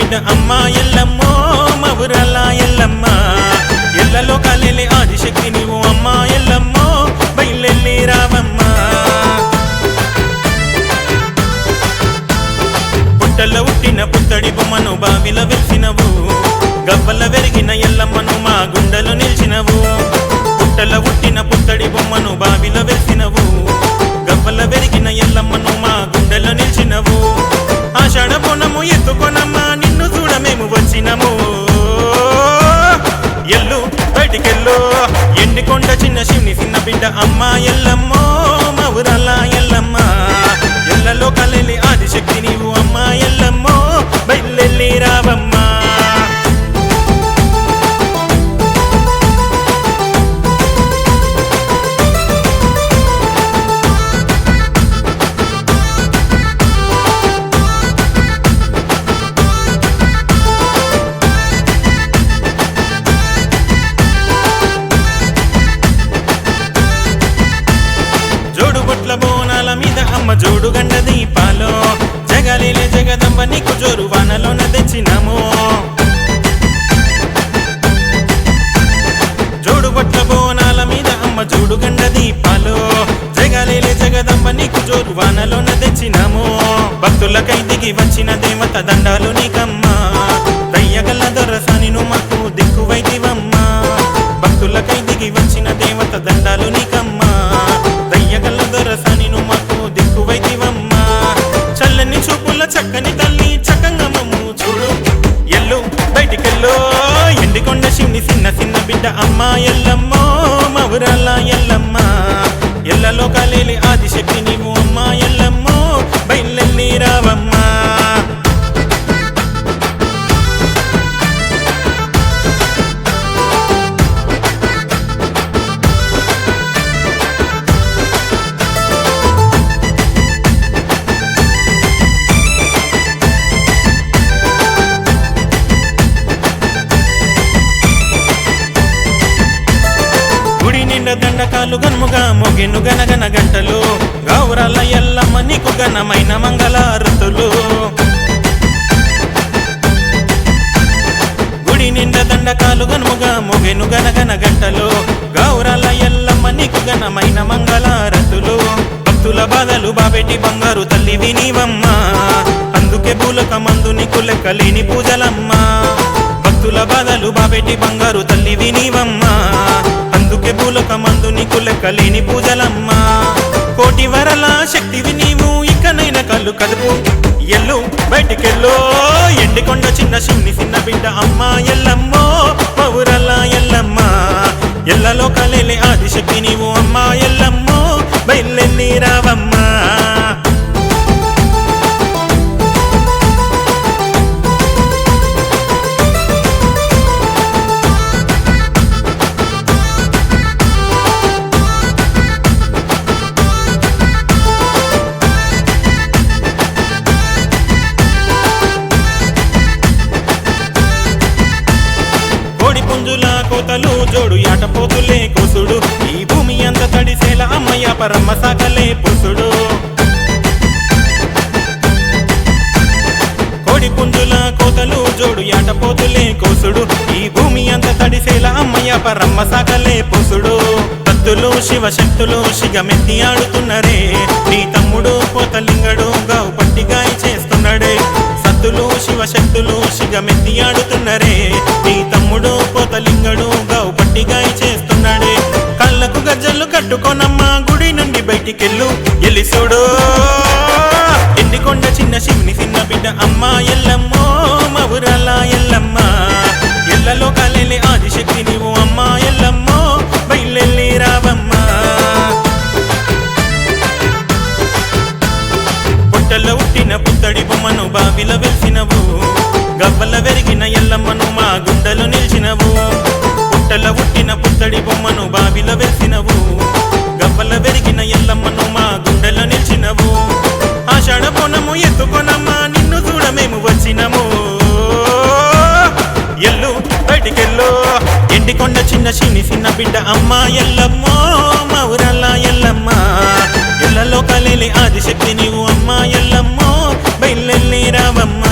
బిడ్డ అమ్మ ఎల్లమ్మో మవురల ఎల్లమ్మ ఎల్లలో కాలేలే ఆదిశక్తి నీవు అమ్మ ఎల్లమ్మో బయలెల్లి రావమ్మ పుట్టలో ఉట్టిన పుత్తడి బొమ్మను బావిల వెలిసినవు గవ్వల వెరిగిన ఎల్లమ్మను మా గుండెలో నిలిచినవు పుట్టలో ఉట్టిన పుత్తడి బొమ్మను బావిల వెలిసినవు గవ్వల వెరిగిన ఎల్లమ్మను మా గుండెలో నిలిచినవు ఆషాఢ బోనము ఎత్తుకొనమ్మా నిన్ను చూడ మేము వచ్చినము ఎల్లు బయటికెళ్ళు ఎండికొండ చిన్న శివుని చిన్న బిడ్డ అమ్మ ఎల్లమ్మో మవురల ఎల్లమ్మ ఎల్లలో కలెలి ఆదిశక్తి నీవు అమ్మ ఎల్లమ్మో బయలెల్లి రావమ్మ బోనాల మీద అమ్మ జోడు గండ దీపాలో జగలేలే జగదంబ నీకు జోరు వానలోన తెచ్చినము జోడు బొట్ల బోనాల మీద అమ్మ జోడు గండ దీపాలో జగలేలే జగదంబ నీకు జోరు వానలోన తెచ్చినము భక్తులకై దిగి వచ్చిన దేవత దండాలు నీకమ్మా దయ్యగల్ల దొరసాని నువ్వు మాకు దిక్కువైతివమ్మా భక్తులకై దిగి వచ్చిన దేవత దండాలు నీకమ్మా దయ్యగల్ల దొరసాని నువ్వు మాకు దిక్కువైతివమ్మా చల్లని చూపుల చక్కని తల్లి చక్కంగా మమ్ము చూడు ఎల్లు బయటికెళ్ళు ఎండికొండ శివుని చిన్న చిన్న బిడ్డ అమ్మ ఎల్లమ్మో మవురల ఎల్లమ్మ ఎల్లలో కాలేలి ఆదిశక్తి నీవు అమ్మ ఎల్లమ్మో బయలెల్లి రావమ్మ దండకాలు గన్ముగా మొగెను గనగన గంటలు గౌరల ఎల్లమ్మ నీకు ఘనమైన మంగళారతులు గుడి నిండా దండకాలు గన్ముగా మొగెను గనగన గంటలు గౌరల ఎల్లమ్మ నీకు ఘనమైన మంగళారతులు భక్తుల బాధలు బాబెట్టి బంగారు తల్లి వినివమ్మ అందుకే పూలక మందు నీకు లెక్కలేని పూజలమ్మ భక్తుల బాధలు బాబెట్టి బంగారు తల్లి వినివమ్మ అందుకే పూలక మందు నీకు లెక్కలేని పూజలమ్మ కోటి వరల శక్తివి నీవు ఇకనైనా కళ్ళు కదుపు ఎల్లు బయటికెళ్ళు ఎండికొండ చిన్న శివుని చిన్న బిడ్డ అమ్మ ఎల్లమ్మో మవురల ఎల్లమ్మ ఎల్లలో కలేలే ఆదిశక్తి నీవు అమ్మ ఎల్లమ్మో బయలెల్లి రావమ్మ కోతలు జోడు యాటపోతులే కోసుడు ఈ భూమి అంత తడిసేల అమ్మయ్య పరమ్మ సాగలే పుసుడు కోడి పుంజుల కోతలు జోడు యాటపోతులే కోసుడు ఈ భూమి అంత తడిసేల అమ్మయ్య పరమ్మ సాగలే పుసుడు భక్తులు శివశక్తులు శిగమెత్తి ఆడుతున్నరే నీ తమ్ముడు పోతలింగడు గావు పట్టి గాయ చేస్తున్నాడే సత్తులు శివశక్తులు శిగమెత్తి ఆడుతున్నరే నీ తమ్ముడు పోతలింగడు గావు పట్టి గాయ చేస్తున్నాడే కళ్ళకు గజ్జలు కట్టుకోనమ్మా గుడి నుండి బయటికెళ్ళు ఎలిసుడు ఎండికొండ చిన్న శివుని చిన్న బిడ్డ అమ్మ ఎల్లమ్మో మవురల ఎల్లమ్మ ఎల్లలో కాలేలే ఆదిశక్తి నీవు అమ్మ ఎల్లమ్మో బయలెల్లి రావమ్మ పుట్టలో ఉట్టిన పుత్తడి బొమ్మను బావిల వెలిసినవు గవ్వల వెరిగిన ఎల్లమ్మను మా గుండెలో నిలిచినవు పుట్టలో ఉట్టిన పుత్తడి బొమ్మను బావిల వెలిసినవు గవ్వల వెరిగిన ఎల్లమ్మను మా గుండెలో నిలిచినవు ఆషాఢ బోనము ఎత్తుకొనమ్మా నిన్ను చూడ మేము వచ్చినము ఎల్లు బయటికెళ్ళు ఎండికొండ చిన్న శివుని చిన్న బిడ్డ అమ్మ ఎల్లమ్మో మవురల ఎల్లమ్మ ఎల్లలో కలేలి ఆదిశక్తి నీవు అమ్మ ఎల్లమ్మో బయలెల్లి రావమ్మ